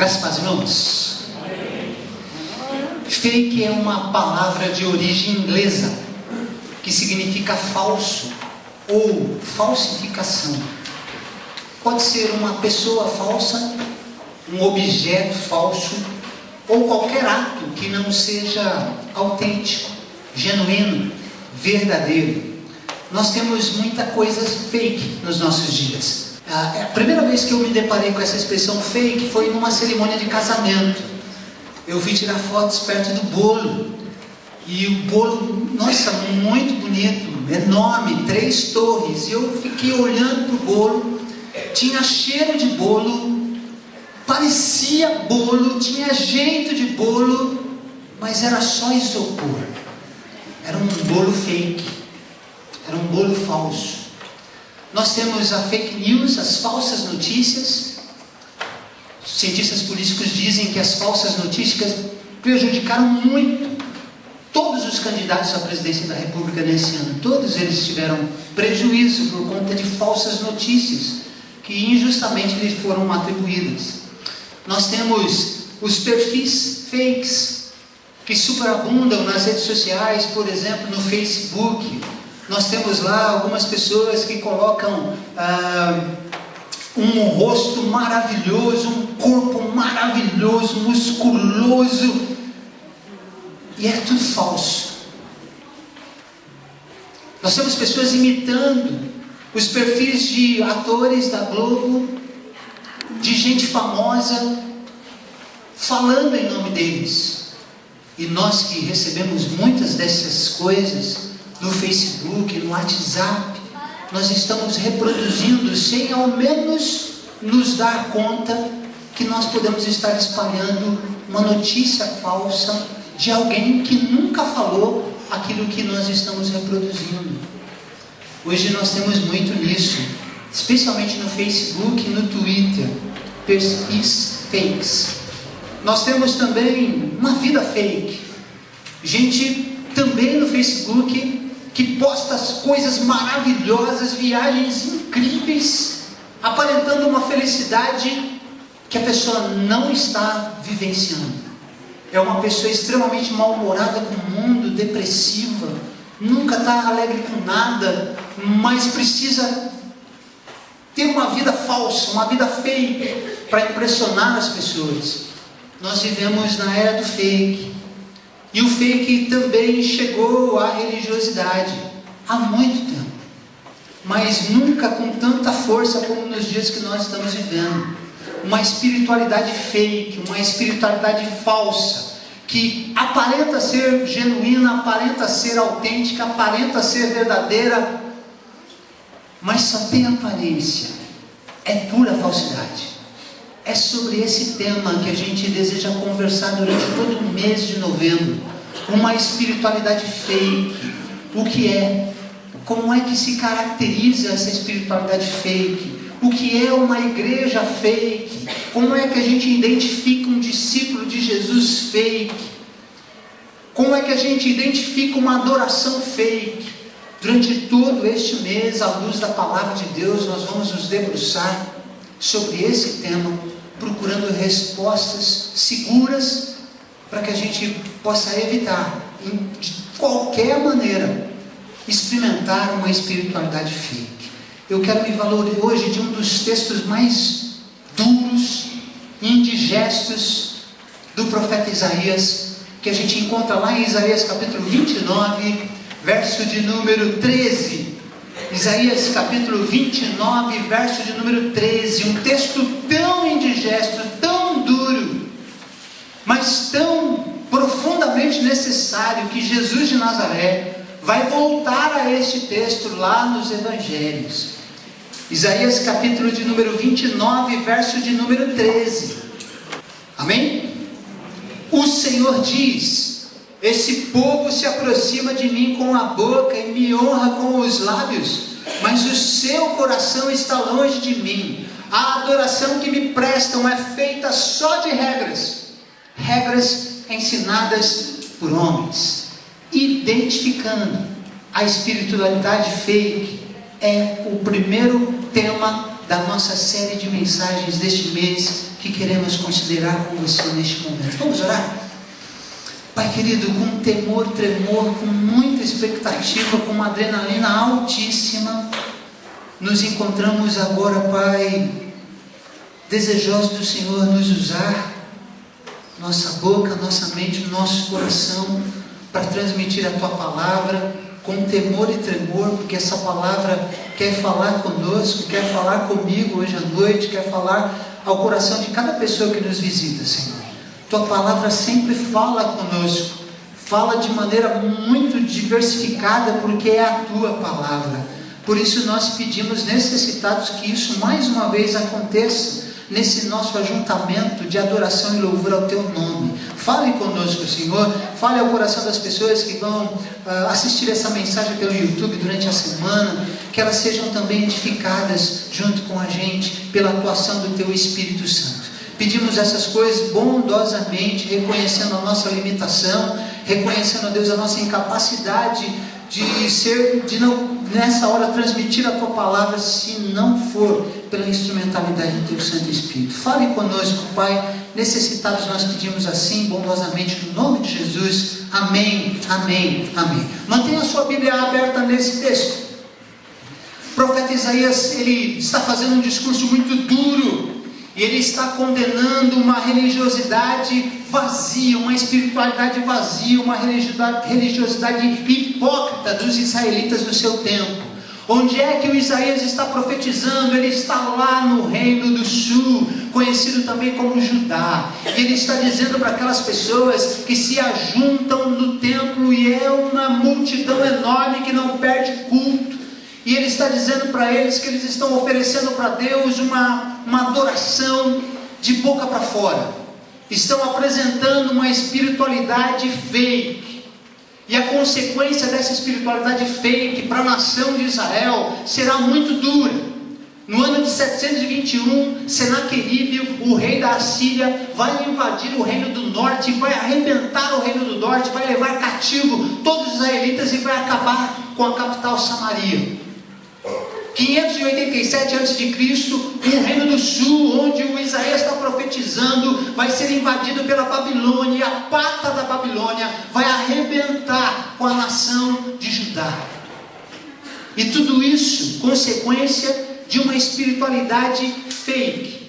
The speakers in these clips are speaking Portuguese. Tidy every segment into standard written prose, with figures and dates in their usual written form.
Graças a Deus, irmãos. Fake é uma palavra de origem inglesa que significa falso ou falsificação. Pode ser uma pessoa falsa, um objeto falso ou qualquer ato que não seja autêntico, genuíno, verdadeiro. Nós temos muita coisa fake nos nossos dias. A primeira vez que eu me deparei com essa expressão fake foi numa cerimônia de casamento. Eu fui tirar fotos perto do bolo. E o bolo, nossa, muito bonito, enorme, 3 torres. E eu fiquei olhando para o bolo. Tinha cheiro de bolo, parecia bolo, tinha jeito de bolo, mas era só isopor. Era um bolo fake, era um bolo falso. Nós temos a fake news, as falsas notícias. Os cientistas políticos dizem que as falsas notícias prejudicaram muito todos os candidatos à presidência da República nesse ano. Todos eles tiveram prejuízo por conta de falsas notícias que injustamente lhes foram atribuídas. Nós temos os perfis fakes que superabundam nas redes sociais, por exemplo, no Facebook. Nós temos lá algumas pessoas que colocam um rosto maravilhoso, um corpo maravilhoso, musculoso, e é tudo falso. Nós temos pessoas imitando os perfis de atores da Globo, de gente famosa, falando em nome deles. E nós que recebemos muitas dessas coisas no Facebook, no WhatsApp, nós estamos reproduzindo sem ao menos nos dar conta que nós podemos estar espalhando uma notícia falsa de alguém que nunca falou aquilo que nós estamos reproduzindo. Hoje nós temos muito nisso, especialmente no Facebook e no Twitter, perfis fakes. Nós temos também uma vida fake, gente também no Facebook que posta as coisas maravilhosas, viagens incríveis, aparentando uma felicidade que a pessoa não está vivenciando. É uma pessoa extremamente mal-humorada com o mundo, depressiva, nunca está alegre com nada, mas precisa ter uma vida falsa, uma vida fake, para impressionar as pessoas. Nós vivemos na era do fake. E o fake também chegou à religiosidade há muito tempo, mas nunca com tanta força como nos dias que nós estamos vivendo. Uma espiritualidade fake, uma espiritualidade falsa, que aparenta ser genuína, aparenta ser autêntica, aparenta ser verdadeira, mas só tem aparência, é pura falsidade. É sobre esse tema que a gente deseja conversar durante todo o mês de novembro. Uma espiritualidade fake. O que é? Como é que se caracteriza essa espiritualidade fake? O que é uma igreja fake? Como é que a gente identifica um discípulo de Jesus fake? Como é que a gente identifica uma adoração fake? Durante todo este mês, à luz da palavra de Deus, nós vamos nos debruçar sobre esse tema, procurando respostas seguras para que a gente possa evitar, de qualquer maneira, experimentar uma espiritualidade fake. Eu quero me valorizar hoje de um dos textos mais duros, indigestos do profeta Isaías, que a gente encontra lá em Isaías capítulo 29, verso de número 13. Isaías capítulo 29, verso de número 13, um texto tão indigesto, tão duro, mas tão profundamente necessário, que Jesus de Nazaré vai voltar a este texto lá nos Evangelhos. Isaías capítulo de número 29, verso de número 13. Amém? O Senhor diz: esse povo se aproxima de mim com a boca e me honra com os lábios, mas o seu coração está longe de mim. A adoração que me prestam é feita só de regras ensinadas por homens. Identificando a espiritualidade fake é o primeiro tema da nossa série de mensagens deste mês que queremos considerar com você neste momento. Vamos orar? Pai querido, com temor, tremor, com muita expectativa, com uma adrenalina altíssima, nos encontramos agora, Pai, desejosos do Senhor nos usar, nossa boca, nossa mente, nosso coração, para transmitir a Tua palavra, com temor e tremor, porque essa palavra quer falar conosco, quer falar comigo hoje à noite, quer falar ao coração de cada pessoa que nos visita, Senhor. Tua palavra sempre fala conosco, fala de maneira muito diversificada, porque é a Tua palavra. Por isso nós pedimos, necessitados, que isso mais uma vez aconteça nesse nosso ajuntamento de adoração e louvor ao Teu nome. Fale conosco, Senhor, fale ao coração das pessoas que vão assistir essa mensagem pelo YouTube durante a semana, que elas sejam também edificadas junto com a gente, pela atuação do Teu Espírito Santo. Pedimos essas coisas bondosamente, reconhecendo a nossa limitação, reconhecendo, ó Deus, a nossa incapacidade de não, nessa hora, transmitir a Tua palavra, se não for pela instrumentalidade do Teu Santo Espírito. Fale conosco, Pai, necessitados nós pedimos assim, bondosamente, no nome de Jesus. Amém, amém, amém. Mantenha a sua Bíblia aberta nesse texto. O profeta Isaías, ele está fazendo um discurso muito duro, e ele está condenando uma religiosidade vazia, uma espiritualidade vazia, uma religiosidade hipócrita dos israelitas do seu tempo. Onde é que o Isaías está profetizando? Ele está lá no reino do sul, conhecido também como Judá. E ele está dizendo para aquelas pessoas que se ajuntam no templo, e é uma multidão enorme que não perde culto. E ele está dizendo para eles que eles estão oferecendo para Deus uma adoração de boca para fora. Estão apresentando uma espiritualidade fake. E a consequência dessa espiritualidade fake para a nação de Israel será muito dura. No ano de 721, Senaqueribe, o rei da Assíria, vai invadir o reino do norte, vai arrebentar o reino do norte, vai levar cativo todos os israelitas e vai acabar com a capital Samaria. 587 a.C., o reino do sul, onde o Isaías está profetizando, vai ser invadido pela Babilônia, e a pata da Babilônia vai arrebentar com a nação de Judá. E tudo isso consequência de uma espiritualidade fake,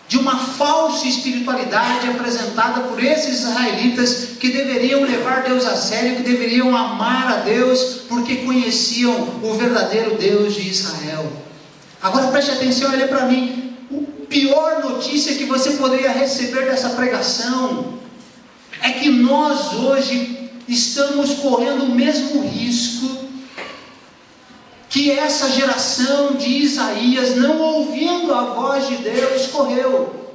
de uma falsa espiritualidade apresentada por esses israelitas que deveriam levar Deus a sério, que deveriam amar a Deus, porque conheciam o verdadeiro Deus de Israel. Agora preste atenção, olha para mim. A pior notícia que você poderia receber dessa pregação é que nós hoje estamos correndo o mesmo risco que essa geração de Isaías, não ouvindo a voz de Deus, correu.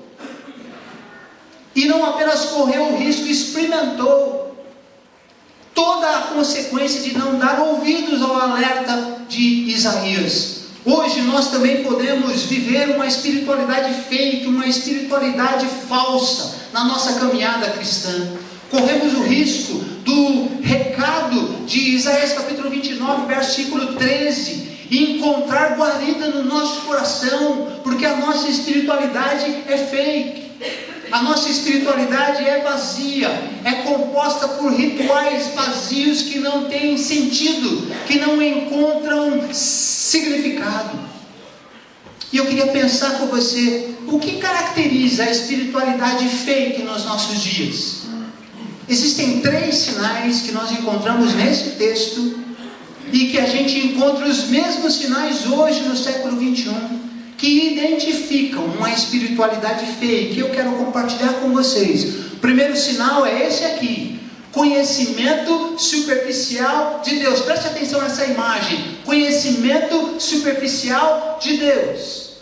E não apenas correu o risco, experimentou toda a consequência de não dar ouvidos ao alerta de Isaías. Hoje nós também podemos viver uma espiritualidade fake, uma espiritualidade falsa na nossa caminhada cristã. Corremos o risco do recado de Isaías capítulo 29, versículo 13, encontrar guarida no nosso coração, porque a nossa espiritualidade é fake. A nossa espiritualidade é vazia, é composta por rituais vazios que não têm sentido, que não encontram significado. E eu queria pensar com você, o que caracteriza a espiritualidade fake nos nossos dias? Existem 3 sinais que nós encontramos nesse texto, e que a gente encontra os mesmos sinais hoje no século 21, que identificam uma espiritualidade fake. Eu quero compartilhar com vocês. O primeiro sinal é esse aqui: conhecimento superficial de Deus. Preste atenção nessa imagem: conhecimento superficial de Deus.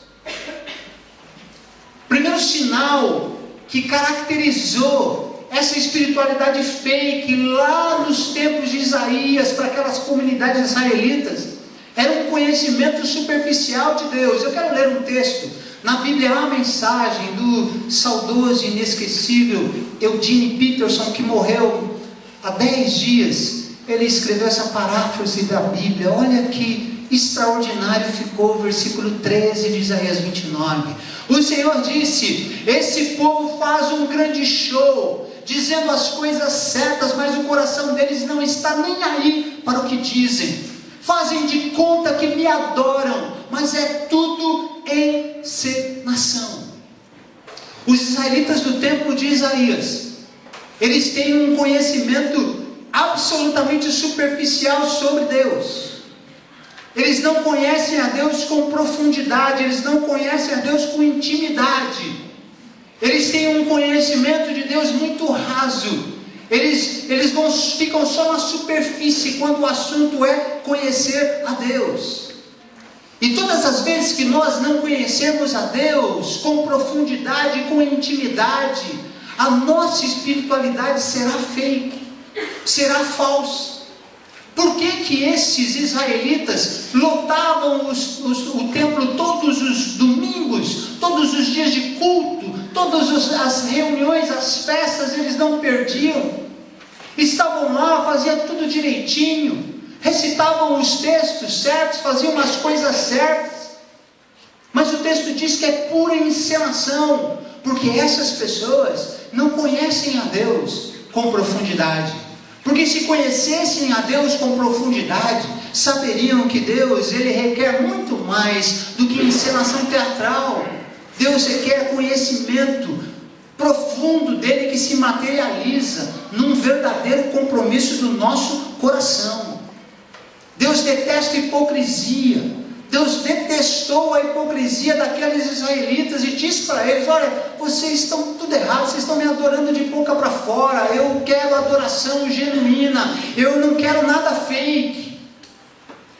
Primeiro sinal que caracterizou essa espiritualidade fake lá nos tempos de Isaías, para aquelas comunidades israelitas, era um conhecimento superficial de Deus. Eu quero ler um texto na Bíblia, a mensagem do saudoso e inesquecível Eugene Peterson, que morreu há 10 dias. Ele escreveu essa paráfrase da Bíblia. Olha que extraordinário ficou o versículo 13 de Isaías 29. O Senhor disse: esse povo faz um grande show, dizendo as coisas certas, mas o coração deles não está nem aí para o que dizem. Fazem de conta que me adoram, mas é tudo encenação. Os israelitas do tempo de Isaías, eles têm um conhecimento absolutamente superficial sobre Deus. Eles não conhecem a Deus com profundidade, eles não conhecem a Deus com intimidade. Eles têm um conhecimento de Deus muito raso. Eles ficam só na superfície quando o assunto é conhecer a Deus. E todas as vezes que nós não conhecemos a Deus com profundidade, com intimidade, a nossa espiritualidade será fake, será falsa. Por que esses israelitas lotavam o templo todos os domingos, todos os dias de culto, todas as reuniões, as festas, eles não perdiam? Estavam lá, faziam tudo direitinho, recitavam os textos certos, faziam as coisas certas. Mas o texto diz que é pura encenação, porque essas pessoas não conhecem a Deus com profundidade. Porque se conhecessem a Deus com profundidade, saberiam que Deus, ele requer muito mais do que encenação teatral. Deus requer conhecimento profundo dele, que se materializa num verdadeiro compromisso do nosso coração. Deus detesta a hipocrisia. Deus detestou a hipocrisia daqueles israelitas e disse para eles: olha, vocês estão tudo errado, vocês estão me adorando de boca para fora. Eu quero adoração genuína, eu não quero nada fake,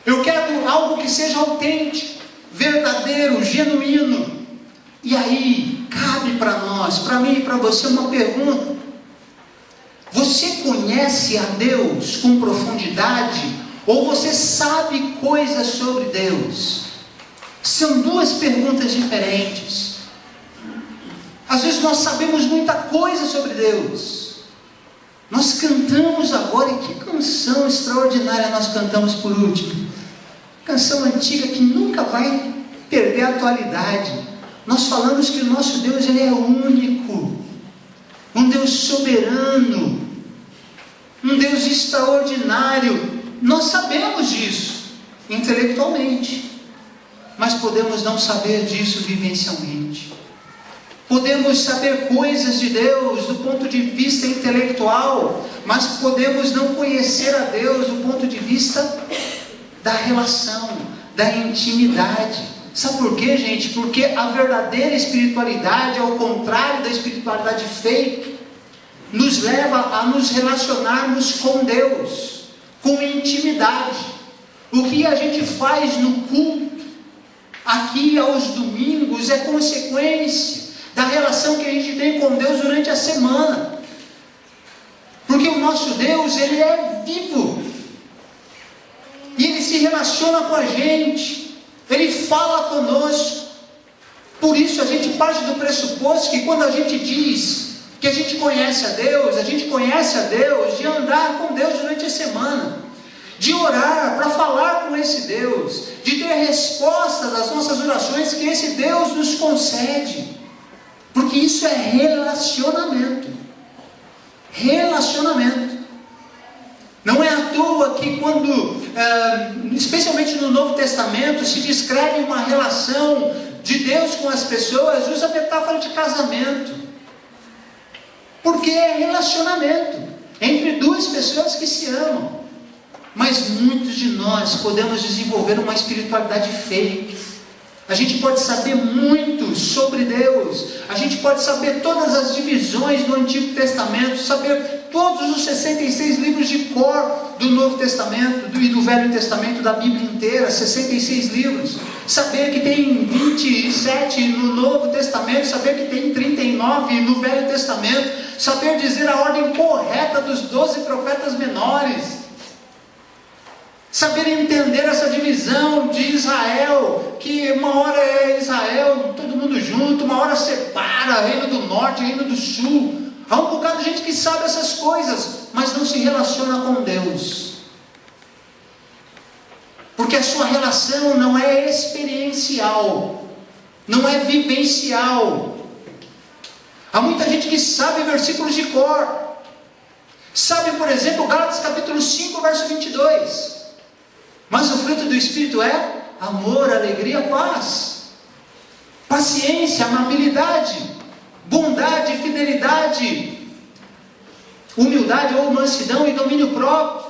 eu quero algo que seja autêntico, verdadeiro, genuíno. E aí, cabe para nós, para mim e para você, uma pergunta: você conhece a Deus com profundidade? Ou você sabe coisas sobre Deus? São duas perguntas diferentes. Às vezes nós sabemos muita coisa sobre Deus. Nós cantamos agora, e que canção extraordinária nós cantamos por último. Canção antiga que nunca vai perder a atualidade. Nós falamos que o nosso Deus, ele é único, um Deus soberano, um Deus extraordinário. Nós sabemos disso intelectualmente, mas podemos não saber disso vivencialmente. Podemos saber coisas de Deus do ponto de vista intelectual, mas podemos não conhecer a Deus do ponto de vista da relação, da intimidade. Sabe por quê, gente? Porque a verdadeira espiritualidade, ao contrário da espiritualidade fake, nos leva a nos relacionarmos com Deus com intimidade. O que a gente faz no culto, aqui aos domingos, é consequência da relação que a gente tem com Deus durante a semana. Porque o nosso Deus, ele é vivo, e ele se relaciona com a gente, ele fala conosco. Por isso a gente parte do pressuposto que quando a gente diz que a gente conhece a gente conhece a Deus de andar com Deus durante a semana, de orar para falar com esse Deus, de ter respostas às nossas orações que esse Deus nos concede, porque isso é relacionamento. Relacionamento. Não é à toa que quando, especialmente no Novo Testamento, se descreve uma relação de Deus com as pessoas, usa a metáfora de casamento. Porque é relacionamento entre duas pessoas que se amam. Mas muitos de nós podemos desenvolver uma espiritualidade fake. A gente pode saber muito sobre Deus, a gente pode saber todas as divisões do Antigo Testamento, saber todos os 66 livros de cor do Novo Testamento e do Velho Testamento, da Bíblia inteira, 66 livros, saber que tem 27 no Novo Testamento, saber que tem 39 no Velho Testamento, saber dizer a ordem correta dos 12 profetas menores, saber entender essa divisão de Israel, que uma hora é Israel, todo mundo junto, uma hora separa, reino do norte, reino do sul. Há um bocado de gente que sabe essas coisas, mas não se relaciona com Deus. Porque porque a sua relação não é experiencial, não é vivencial. Há muita gente que sabe versículos de cor. Sabe, por exemplo, Gálatas capítulo 5, verso 22. Mas o fruto do Espírito é amor, alegria, paz, paciência, amabilidade, bondade, fidelidade, humildade ou mansidão e domínio próprio.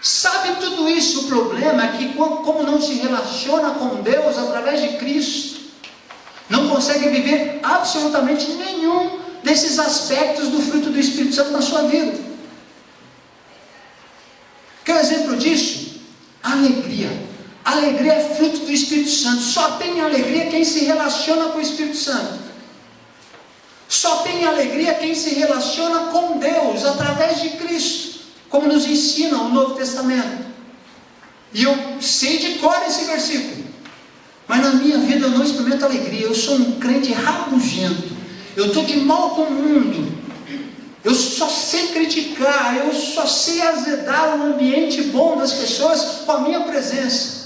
Sabe tudo isso? O problema é que, como não se relaciona com Deus através de Cristo, não consegue viver absolutamente nenhum desses aspectos do fruto do Espírito Santo na sua vida. Quer um exemplo disso? Alegria. Alegria é fruto do Espírito Santo. Só tem alegria quem se relaciona com o Espírito Santo. Só tem alegria quem se relaciona com Deus através de Cristo, como nos ensina o Novo Testamento. E eu sei de cor esse versículo, mas na minha vida eu não experimento alegria. Eu sou um crente rabugento, eu estou de mal com o mundo, eu só sei criticar, eu só sei azedar o ambiente bom das pessoas com a minha presença.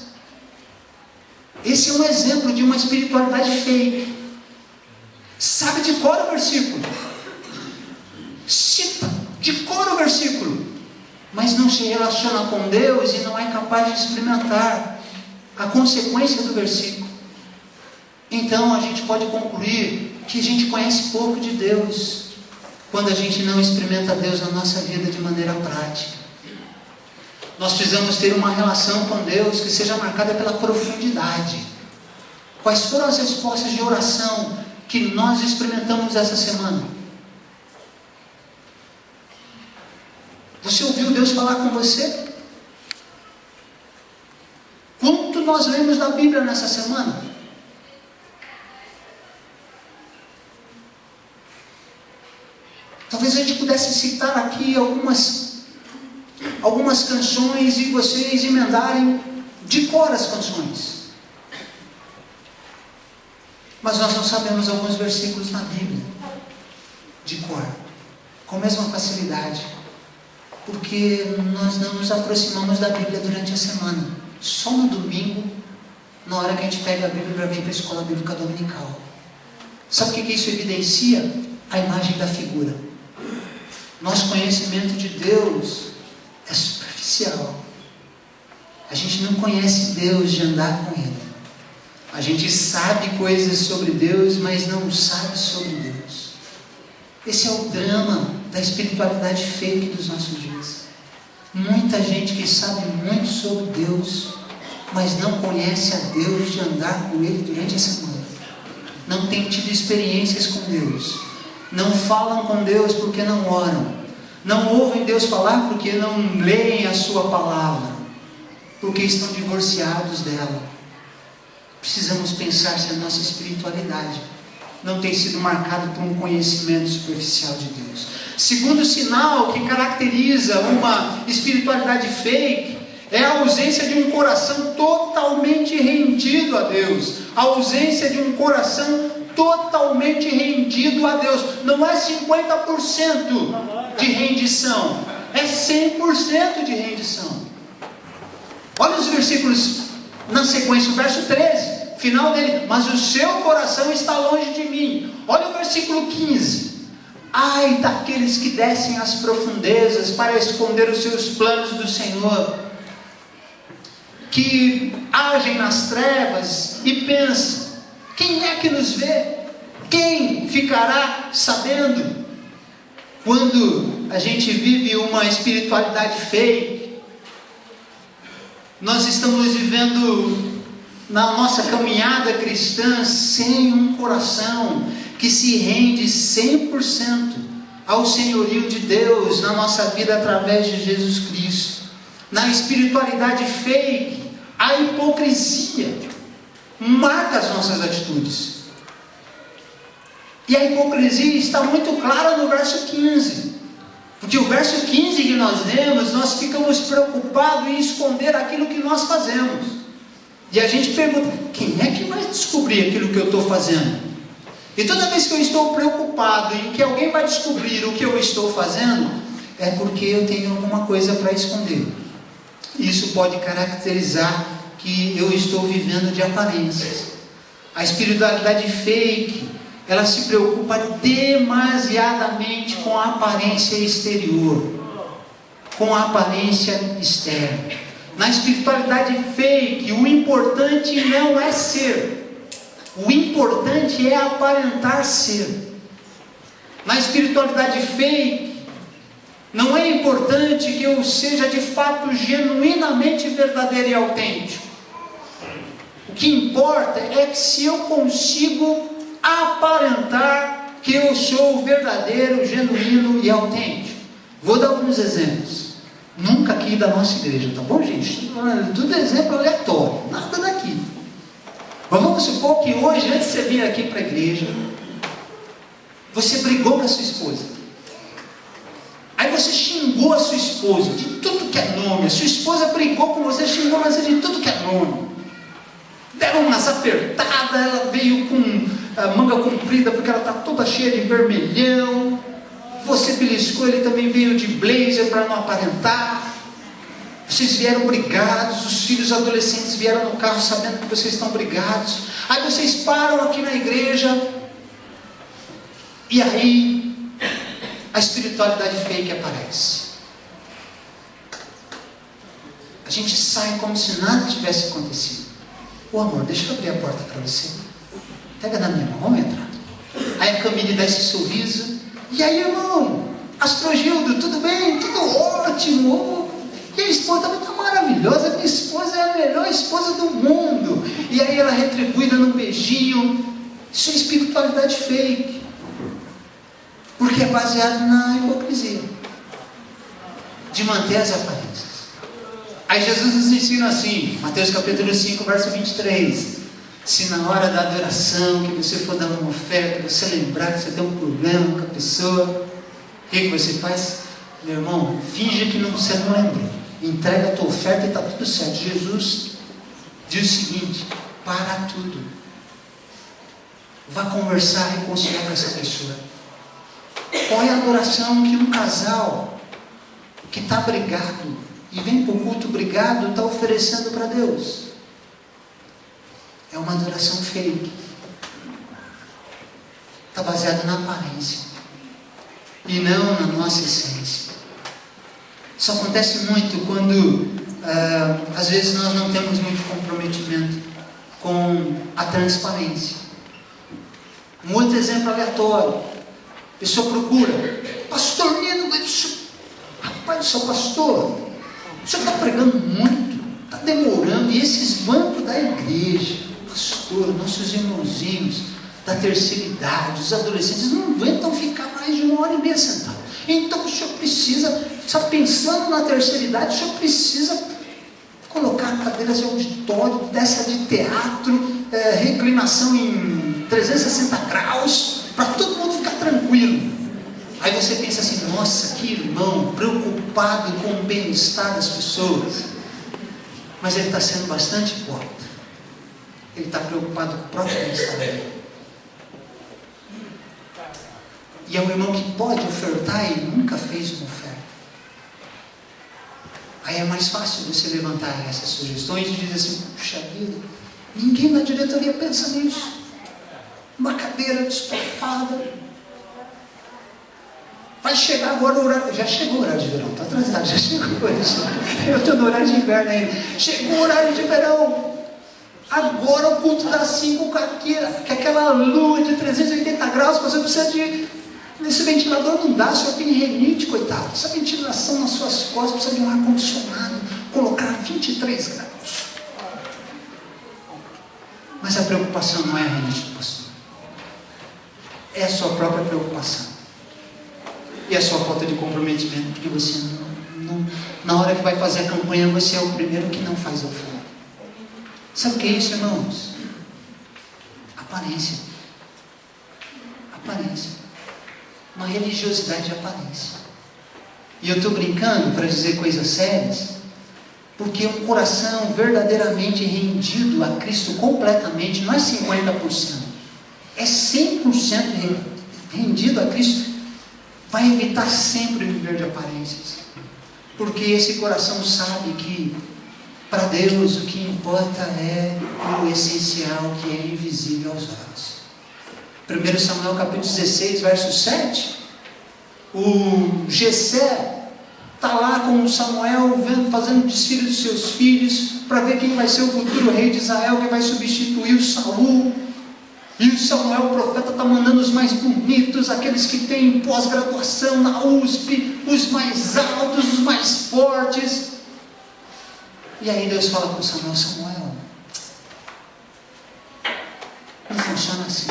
Esse é um exemplo de uma espiritualidade fake. Sabe de cor o versículo, cita de cor o versículo, mas não se relaciona com Deus e não é capaz de experimentar a consequência do versículo. Então a gente pode concluir que a gente conhece pouco de Deus quando a gente não experimenta Deus na nossa vida de maneira prática. Nós precisamos ter uma relação com Deus que seja marcada pela profundidade. Quais foram as respostas de oração que nós experimentamos essa semana? Você ouviu Deus falar com você? Quanto nós lemos da Bíblia nessa semana? Talvez a gente pudesse citar aqui algumas canções e vocês emendarem de cor as canções. Mas nós não sabemos alguns versículos na Bíblia de cor, com a mesma facilidade, porque nós não nos aproximamos da Bíblia durante a semana. Só no domingo, na hora que a gente pega a Bíblia para vir para a escola bíblica dominical. Sabe o que isso evidencia? A imagem da figura. Nosso conhecimento de Deus é superficial. A gente não conhece Deus de andar com Ele. A gente sabe coisas sobre Deus, mas não sabe sobre Deus. Esse é o drama da espiritualidade fake dos nossos dias. Muita gente que sabe muito sobre Deus, mas não conhece a Deus de andar com Ele durante a semana. Não tem tido experiências com Deus. Não falam com Deus porque não oram. Não ouvem Deus falar porque não leem a sua palavra. Porque estão divorciados dela. Precisamos pensar se a nossa espiritualidade não tem sido marcada por um conhecimento superficial de Deus. Segundo sinal que caracteriza uma espiritualidade fake é a ausência de um coração totalmente rendido a Deus. A ausência de um coração totalmente rendido a Deus. Não é 50% de rendição, é 100% de rendição. Olha os versículos na sequência, o verso 13, final dele: mas o seu coração está longe de mim. Olha o versículo 15: ai daqueles que descem às profundezas para esconder os seus planos do Senhor, que agem nas trevas e pensam: quem é que nos vê? Quem ficará sabendo? Quando a gente vive uma espiritualidade fake, nós estamos vivendo na nossa caminhada cristã sem um coração que se rende 100% ao senhorio de Deus na nossa vida através de Jesus Cristo. Na espiritualidade fake, a hipocrisia marca as nossas atitudes. E a hipocrisia está muito clara no verso 15. Porque o verso 15 que nós lemos, nós ficamos preocupados em esconder aquilo que nós fazemos. E a gente pergunta: quem é que vai descobrir aquilo que eu estou fazendo? E toda vez que eu estou preocupado em que alguém vai descobrir o que eu estou fazendo, é porque eu tenho alguma coisa para esconder. Isso pode caracterizar que eu estou vivendo de aparências. A espiritualidade fake, ela se preocupa demasiadamente com a aparência exterior, com a aparência externa. Na espiritualidade fake, o importante não é ser, o importante é aparentar ser. Na espiritualidade fake, não é importante que eu seja de fato genuinamente verdadeiro e autêntico. O que importa é que se eu consigo aparentar que eu sou verdadeiro, genuíno e autêntico. Vou dar alguns exemplos. Nunca aqui da nossa igreja, tá bom, gente? Tudo exemplo aleatório, nada daqui. Mas vamos supor que hoje, antes de você vir aqui para a igreja, você brigou com a sua esposa. Aí você xingou a sua esposa de tudo que é nome. A sua esposa brigou com você, xingou você de tudo que é nome. Deram umas apertadas, ela veio com a manga comprida porque ela está toda cheia de vermelhão. Você beliscou, ele também veio de blazer para não aparentar. Vocês vieram brigados, os filhos adolescentes vieram no carro sabendo que vocês estão brigados. Aí vocês param aqui na igreja, e aí a espiritualidade fake aparece. A gente sai como se nada tivesse acontecido. Ô amor, deixa eu abrir a porta para você. Pega na minha mão, vamos entrar. Aí a Camille dá esse sorriso. E aí, irmão? Astrogildo, tudo bem? Tudo ótimo. E a esposa também está maravilhosa. Minha esposa é a melhor esposa do mundo. E aí ela retribui dando um beijinho. Isso é espiritualidade fake. Porque é baseado na hipocrisia. De manter as aparências. Aí Jesus nos ensina assim, Mateus capítulo 5, verso 23. Se na hora da adoração, que você for dar uma oferta, você lembrar que você tem um problema com a pessoa, o que você faz? Meu irmão, finge que você não lembrou. Entrega a tua oferta e está tudo certo. Jesus diz o seguinte: para tudo. Vá conversar, reconciliar com essa pessoa. Qual é a adoração que um casal que está brigado e vem para o culto brigado está oferecendo para Deus? É uma adoração fake. Está baseada na aparência e não na nossa essência. Isso acontece muito quando às vezes nós não temos muito comprometimento com a transparência. Um outro exemplo aleatório. A pessoa procura: pastor Nino, rapaz, sou pastor, o senhor está pregando muito, está demorando, e esses bancos da igreja, pastor, nossos irmãozinhos da terceira idade, os adolescentes, não aguentam ficar mais de 1h30 sentado. Então o senhor precisa, está pensando na terceira idade, o senhor precisa colocar cadeiras de auditório, dessa de teatro, reclinação em 360 graus, para todo mundo ficar tranquilo. Aí você pensa assim: nossa, que irmão preocupado com o bem-estar das pessoas. Mas ele está sendo bastante hipócrita. Ele está preocupado com o próprio bem-estar dele. E é um irmão que pode ofertar e nunca fez uma oferta. Aí é mais fácil você levantar essas sugestões e dizer assim: puxa vida, ninguém na diretoria pensa nisso. Uma cadeira estofada. Vai chegar agora o horário. Já chegou o horário de verão, está atrasado, já chegou. Eu estou no horário de inverno ainda. Chegou o horário de verão. Agora o culto das 5 com aquela lua de 380 graus. Você precisa de. Esse ventilador não dá, o senhor tem renite, coitado. Essa ventilação nas suas costas precisa de um ar-condicionado. Colocar 23 graus. Mas a preocupação não é a renite do pastor. É a sua própria preocupação. E a sua falta de comprometimento, porque você não, na hora que vai fazer a campanha, você é o primeiro que não faz a oferta. Sabe o que é isso, irmãos? Aparência. Aparência. Uma religiosidade de aparência. E eu estou brincando para dizer coisas sérias, porque um coração verdadeiramente rendido a Cristo completamente, não é 50%, é 100% rendido a Cristo, vai evitar sempre viver de aparências, porque esse coração sabe que Para Deus o que importa é o essencial, que é invisível aos olhos. 1 Samuel capítulo 16, verso 7, o Jessé está lá com Samuel, fazendo desfile dos seus filhos, para ver quem vai ser o futuro rei de Israel, quem vai substituir o Saul. E o Samuel, o profeta, está mandando os mais bonitos, aqueles que têm pós-graduação na USP, os mais altos, os mais fortes. E aí Deus fala com Samuel: Samuel, não funciona assim.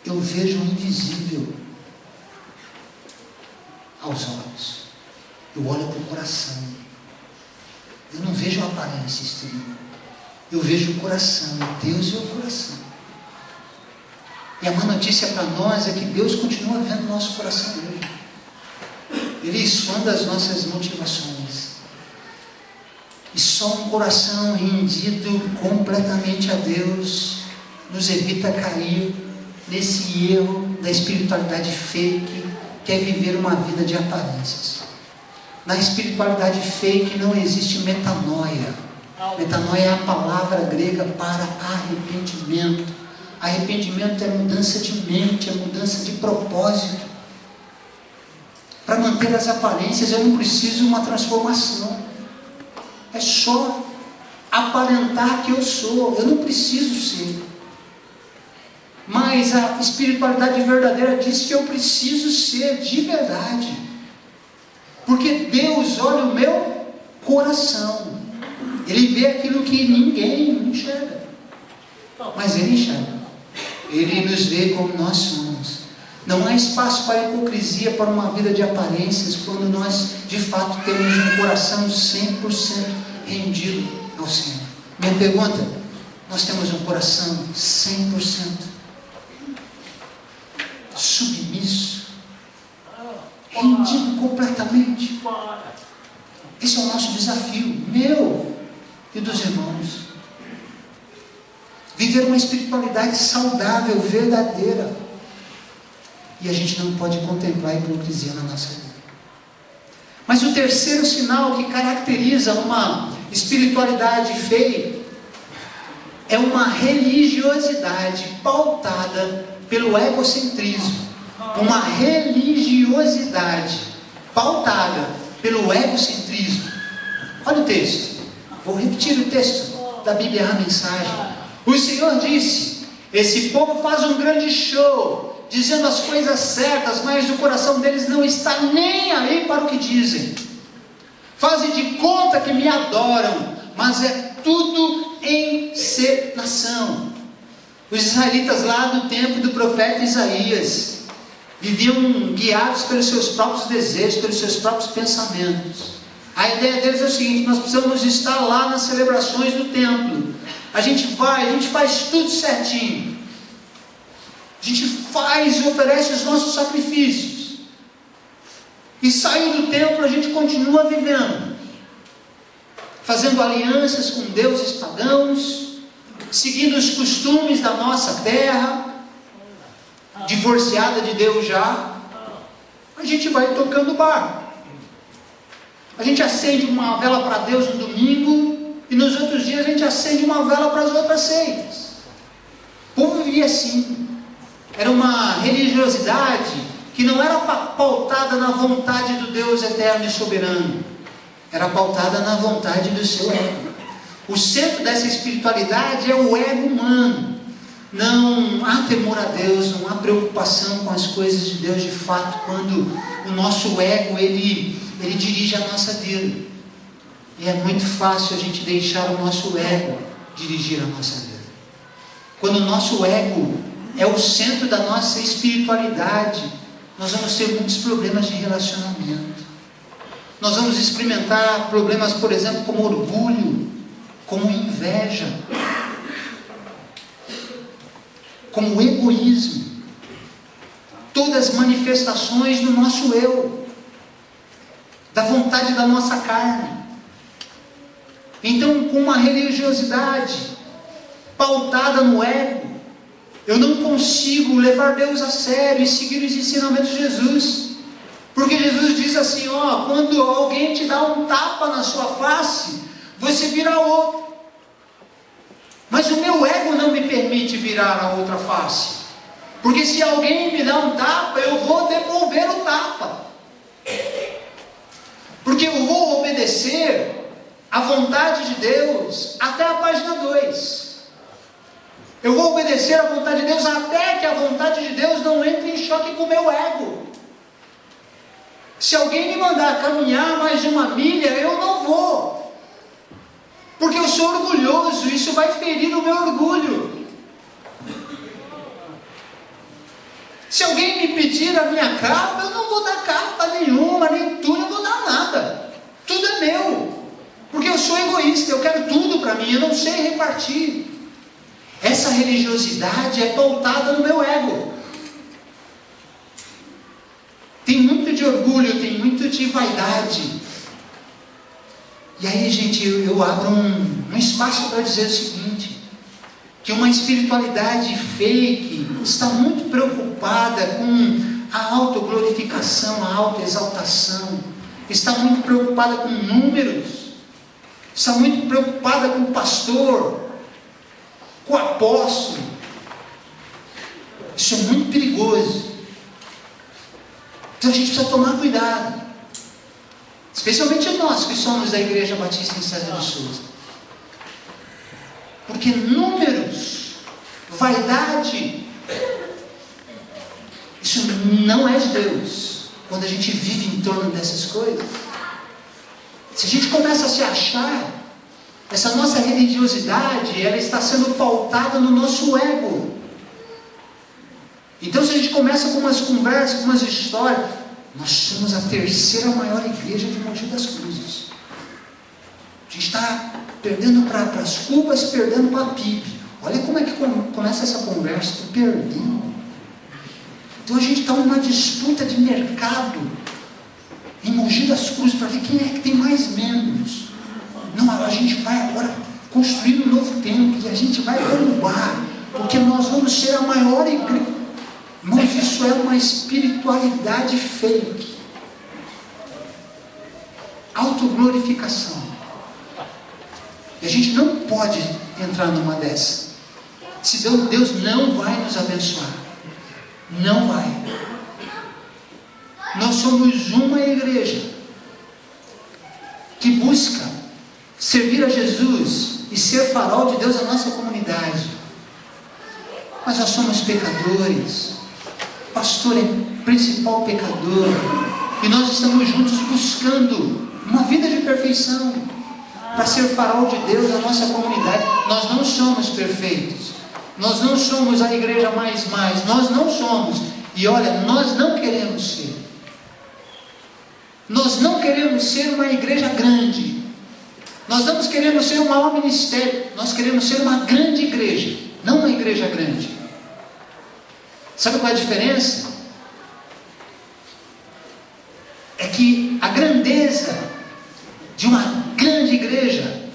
Eu vejo o invisível aos olhos. Eu olho para o coração. Eu não vejo a aparência exterior. Eu vejo o coração. Deus é o coração. E a má notícia para nós é que Deus continua vendo o nosso coração hoje. Ele sonda as nossas motivações. E só um coração rendido completamente a Deus nos evita cair nesse erro da espiritualidade fake, que é viver uma vida de aparências. Na espiritualidade fake não existe metanoia. Metanoia é a palavra grega para arrependimento. Arrependimento é mudança de mente, é mudança de propósito. Para manter as aparências eu não preciso de uma transformação. É só aparentar que eu sou. Eu não preciso ser. Mas a espiritualidade verdadeira diz que eu preciso ser de verdade. Porque Deus olha o meu coração. Ele vê aquilo que ninguém enxerga. Mas Ele enxerga. Ele nos vê como nós somos. Não há espaço para hipocrisia, para uma vida de aparências, quando nós de fato temos um coração 100% rendido ao Senhor. Minha pergunta: nós temos um coração 100% submisso, rendido completamente? Esse é o nosso desafio, meu e dos irmãos. Viver uma espiritualidade saudável, verdadeira. E a gente não pode contemplar a hipocrisia na nossa vida. Mas o terceiro sinal que caracteriza uma espiritualidade feia é uma religiosidade pautada pelo egocentrismo. Uma religiosidade pautada pelo egocentrismo. Olha o texto. Vou repetir o texto da Bíblia, a mensagem. O Senhor disse: esse povo faz um grande show, dizendo as coisas certas, mas o coração deles não está nem aí para o que dizem. Fazem de conta que me adoram, mas é tudo encenação. Os israelitas lá no tempo do profeta Isaías viviam guiados pelos seus próprios desejos, pelos seus próprios pensamentos. A ideia deles é o seguinte: nós precisamos estar lá nas celebrações do templo. A gente vai, a gente faz tudo certinho. A gente faz e oferece os nossos sacrifícios. E saindo do templo a gente continua vivendo, fazendo alianças com deuses pagãos, seguindo os costumes da nossa terra, divorciada de Deus já. A gente vai tocando barco. A gente acende uma vela para Deus no domingo, e nos outros dias a gente acende uma vela para as outras seitas. O povo vivia assim. Era uma religiosidade que não era pautada na vontade do Deus eterno e soberano. Era pautada na vontade do seu ego. O centro dessa espiritualidade é o ego humano. Não há temor a Deus, não há preocupação com as coisas de Deus de fato, quando o nosso ego ele dirige a nossa vida. E é muito fácil a gente deixar o nosso ego dirigir a nossa vida. Quando o nosso ego é o centro da nossa espiritualidade, nós vamos ter muitos problemas de relacionamento. Nós vamos experimentar problemas, por exemplo, como orgulho, como inveja, como egoísmo. Todas as manifestações do nosso eu, da vontade da nossa carne. Então, com uma religiosidade pautada no ego, eu não consigo levar Deus a sério e seguir os ensinamentos de Jesus. Porque Jesus diz assim, ó, quando alguém te dá um tapa na sua face, você vira outro. Mas o meu ego não me permite virar a outra face. Porque se alguém me dá um tapa, eu vou devolver o tapa. Porque eu vou obedecer à vontade de Deus até a página 2. Eu vou obedecer à vontade de Deus até que a vontade de Deus não entre em choque com o meu ego. Se alguém me mandar caminhar mais de 1 milha, eu não vou. Porque eu sou orgulhoso, isso vai ferir o meu orgulho. Se alguém me pedir a minha capa, eu não vou dar capa nenhuma, nem tu, não vou dar nada. Tudo é meu. Porque eu sou egoísta, eu quero tudo para mim, eu não sei repartir. Essa religiosidade é pautada no meu ego. Tem muito de orgulho, tem muito de vaidade. E aí, gente, eu abro um espaço para dizer o seguinte, que uma espiritualidade fake está muito preocupada com a autoglorificação, a autoexaltação, está muito preocupada com números, está muito preocupada com o pastor, com o apóstolo. Isso é muito perigoso. Então a gente precisa tomar cuidado. Especialmente nós que somos da Igreja Batista em César de Souza. Porque números, vaidade, isso não é de Deus. Quando a gente vive em torno dessas coisas. Se a gente começa a se achar, essa nossa religiosidade, ela está sendo pautada no nosso ego. Então se a gente começa com umas conversas, com umas histórias, nós somos a 3ª maior igreja de Mogi das Cruzes. A gente está perdendo para as Cubas, perdendo para a PIB. Olha como é que começa essa conversa, estou perdendo. Então a gente está numa disputa de mercado em Mogi das Cruzes para ver quem é que tem mais membros. Não, a gente vai agora construir um novo templo e a gente vai bombar, porque nós vamos ser a maior igreja. Mas isso é uma espiritualidade fake. Autoglorificação. E a gente não pode entrar numa dessa. Se Deus não vai nos abençoar. Não vai. Nós somos uma igreja que busca servir a Jesus e ser farol de Deus à nossa comunidade. Mas nós somos pecadores. O pastor é o principal pecador. E nós estamos juntos buscando uma vida de perfeição para ser farol de Deus na nossa comunidade. Nós não somos perfeitos. Nós não somos a igreja mais. Nós não somos. E olha, nós não queremos ser. Nós não queremos ser uma igreja grande. Nós não queremos ser um maior ministério. Nós queremos ser uma grande igreja. Não uma igreja grande. Sabe qual é a diferença? É que a grandeza de uma grande igreja,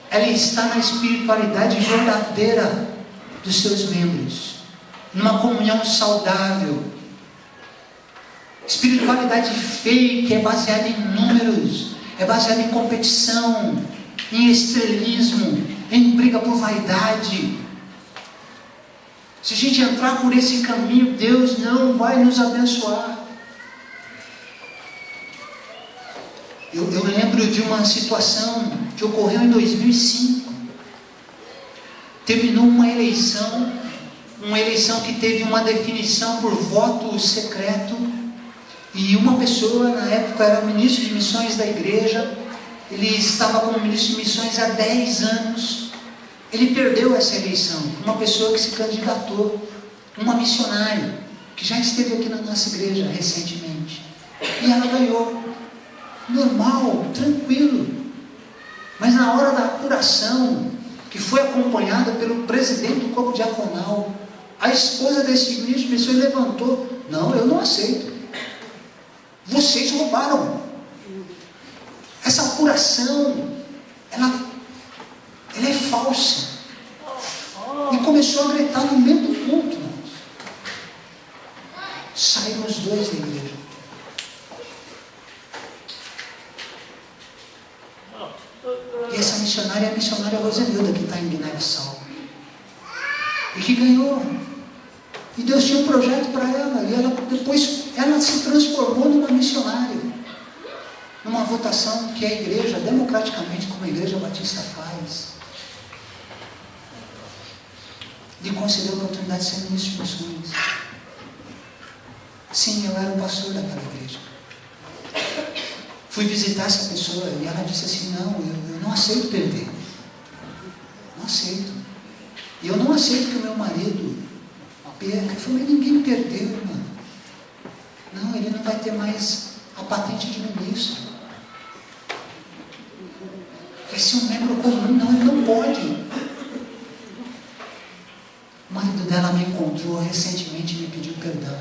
ela está na espiritualidade verdadeira dos seus membros, numa comunhão saudável. Espiritualidade fake é baseada em números, é baseada em competição, em estrelismo, em briga por vaidade. Se a gente entrar por esse caminho, Deus não vai nos abençoar. Eu lembro de uma situação que ocorreu em 2005. Terminou uma eleição que teve uma definição por voto secreto, e uma pessoa, na época era o ministro de missões da igreja, ele estava como ministro de missões há 10 anos, ele perdeu essa eleição, uma pessoa que se candidatou, uma missionária, que já esteve aqui na nossa igreja recentemente, e ela ganhou, normal, tranquilo, mas na hora da apuração, que foi acompanhada pelo presidente do corpo diaconal, a esposa desse ministro de missões levantou: não, eu não aceito, vocês roubaram. Essa apuração, ela é falsa. E começou a gritar no meio do culto. Saíram os dois da igreja. missionária Rosenilda, que está em Guiné-Bissau. E que ganhou. E Deus tinha um projeto para ela. E ela, depois ela se transformou numa missionária. Numa votação que a igreja, democraticamente, como a Igreja Batista faz, lhe concedeu a oportunidade de ser ministro de missões. Sim, eu era o pastor daquela igreja. Fui visitar essa pessoa e ela disse assim: não, eu não aceito perder. Não aceito. E eu não aceito que o meu marido perca. Eu falei: ninguém perdeu, irmão. Não, ele não vai ter mais a patente de ministro. Vai ser um membro comum. Não, ele não pode. O marido dela me encontrou recentemente e me pediu perdão.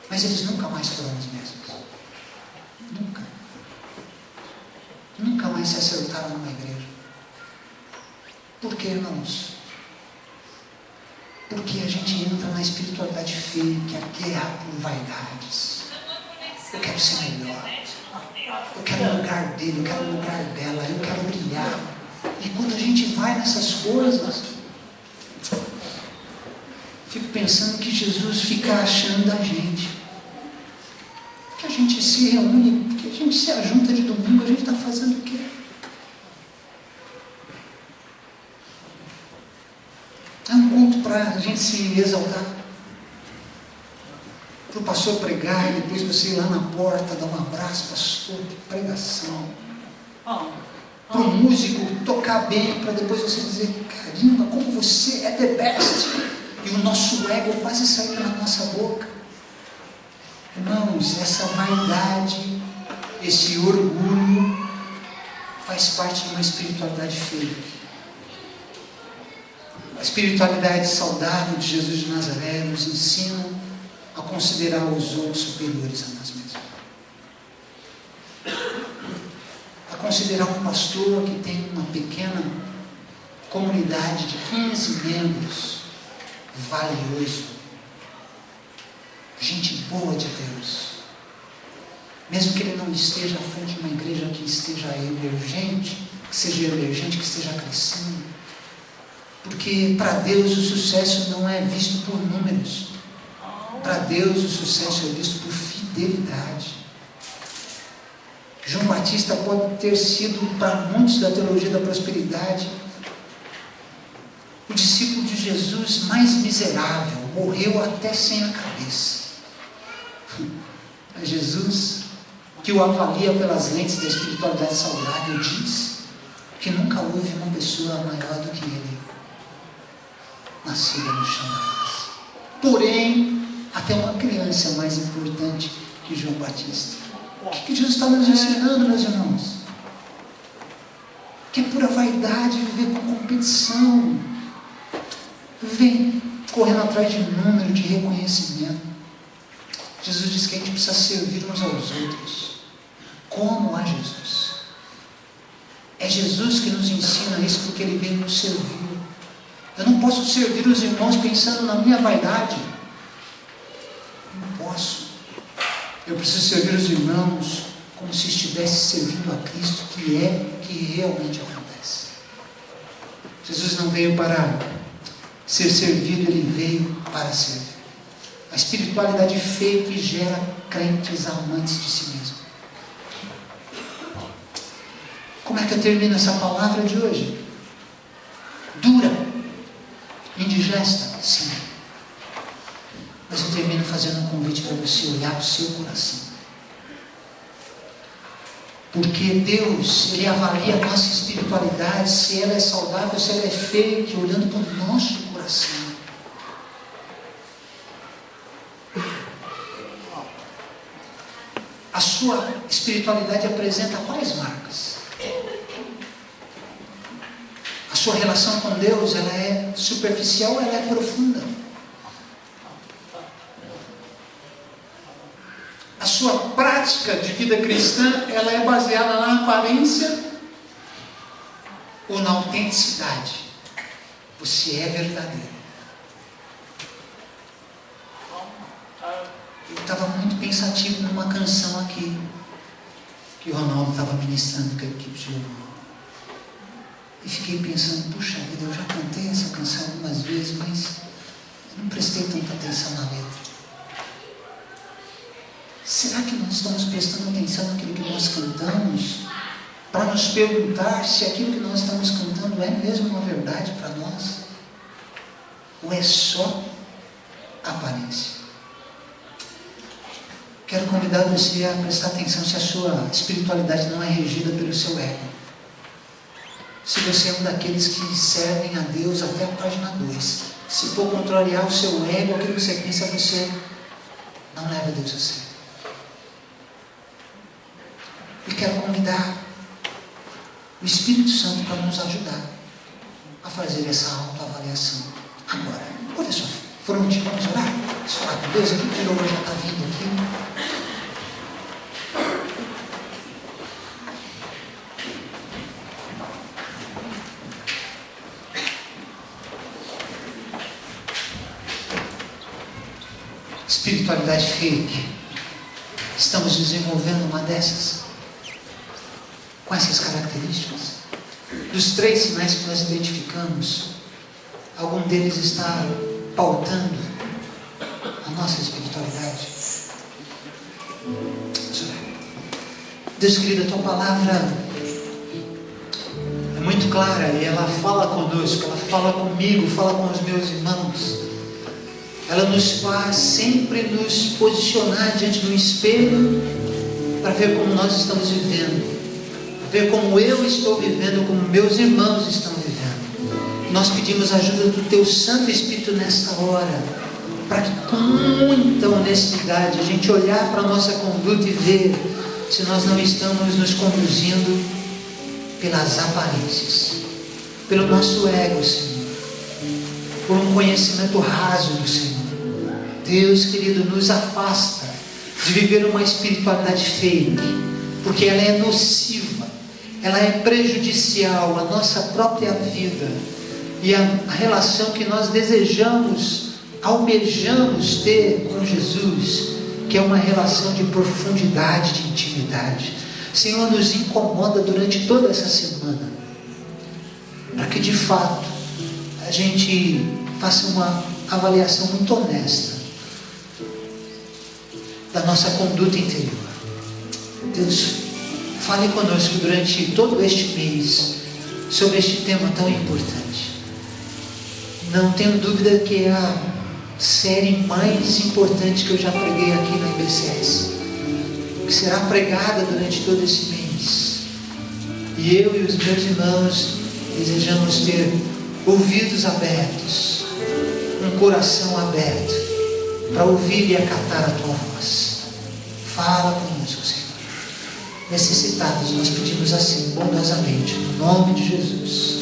Mas eles nunca mais foram os mesmos. Nunca. Nunca mais se acertaram numa igreja. Por quê, irmãos? Porque a gente entra na espiritualidade feia, que é a guerra por vaidades. Eu quero ser melhor. Eu quero o lugar dele, eu quero o lugar dela, eu quero brilhar. E quando a gente vai nessas coisas, fico pensando que Jesus fica achando da gente. Que a gente se reúne, que a gente se ajunta de domingo, a gente está fazendo o quê? É um culto para a gente se exaltar. Para o pastor pregar e depois você ir lá na porta, dar um abraço, pastor, que pregação. Para o músico tocar bem, para depois você dizer: caramba, como você é the best. E o nosso ego quase sair pela nossa boca. Irmãos, essa vaidade, esse orgulho, faz parte de uma espiritualidade feia. A espiritualidade saudável de Jesus de Nazaré nos ensina a considerar os outros superiores a nós mesmos. A considerar um pastor que tem uma pequena comunidade de 15 membros, valioso, gente boa de Deus, mesmo que ele não esteja à frente de uma igreja que esteja emergente, que esteja crescendo, porque para Deus o sucesso não é visto por números. Para Deus o sucesso é visto por fidelidade. João Batista pode ter sido, para muitos da teologia da prosperidade, o discípulo de Jesus mais miserável, morreu até sem a cabeça. Mas Jesus, que o avalia pelas lentes da espiritualidade saudável, diz que nunca houve uma pessoa maior do que ele, nascida no chão da face. Porém, até uma criança é mais importante que João Batista. O que Jesus está nos ensinando, meus irmãos? Que é pura vaidade viver com competição, viver correndo atrás de número, de reconhecimento. Jesus diz que a gente precisa servir uns aos outros, como a Jesus. É Jesus que nos ensina isso, porque Ele veio nos servir. Eu não posso servir os irmãos pensando na minha vaidade. Não posso. Eu preciso servir os irmãos como se estivesse servindo a Cristo, que é o que realmente acontece. Jesus não veio para ser servido, Ele veio para servir. A espiritualidade feia que gera crentes amantes de si mesmo. Como é que eu termino essa palavra de hoje? Dura, indigesta, sim. Mas eu termino fazendo um convite para você olhar para o seu coração. Porque Deus, Ele avalia a nossa espiritualidade, se ela é saudável, se ela é feia, que olhando para o nosso coração. A sua espiritualidade apresenta quais marcas? A sua relação com Deus, ela é superficial ou ela é profunda? A sua prática de vida cristã, ela é baseada na aparência ou na autenticidade? Você é verdadeiro. Eu estava muito pensativo numa canção aqui, que o Ronaldo estava ministrando com a equipe de louvor. E fiquei pensando, puxa vida, eu já cantei essa canção algumas vezes, mas eu não prestei tanta atenção na letra. Será que nós estamos prestando atenção naquilo que nós cantamos? Para nos perguntar se aquilo que nós estamos cantando é mesmo uma verdade para nós? Ou é só aparência? Quero convidar você a prestar atenção se a sua espiritualidade não é regida pelo seu ego. Se você é um daqueles que servem a Deus até a página 2. Se for contrariar o seu ego, aquilo que você pensa, você não leva Deus a sério. E quero convidar o Espírito Santo para nos ajudar a fazer essa autoavaliação. Agora, olha só, fronte, vamos orar? Vamos falar com Deus, aqui de novo já está vindo aqui. Espiritualidade fake. Estamos desenvolvendo uma dessas, com essas características. Dos 3 sinais que nós identificamos, algum deles está pautando a nossa espiritualidade. Deus querido, a tua palavra é muito clara e ela fala conosco, ela fala comigo, fala com os meus irmãos. Ela nos faz sempre nos posicionar diante do espelho para ver como nós estamos vivendo, ver como eu estou vivendo, como meus irmãos estão vivendo. Nós pedimos a ajuda do Teu Santo Espírito nesta hora, para que com muita honestidade a gente olhar para a nossa conduta e ver se nós não estamos nos conduzindo pelas aparências, pelo nosso ego, Senhor, por um conhecimento raso do Senhor. Deus querido, nos afasta de viver uma espiritualidade fake, porque ela é nociva, ela é prejudicial à nossa própria vida e à relação que nós desejamos, almejamos ter com Jesus, que é uma relação de profundidade, de intimidade. Senhor, nos incomoda durante toda essa semana, para que de fato a gente faça uma avaliação muito honesta da nossa conduta interior. Deus, fale conosco durante todo este mês sobre este tema tão importante. Não tenho dúvida que é a série mais importante que eu já preguei aqui na IBCS, que será pregada durante todo esse mês. E eu e os meus irmãos desejamos ter ouvidos abertos, um coração aberto, para ouvir e acatar a Tua voz. Fala conosco, Senhor. Necessitados, nós pedimos assim, bondosamente, no nome de Jesus.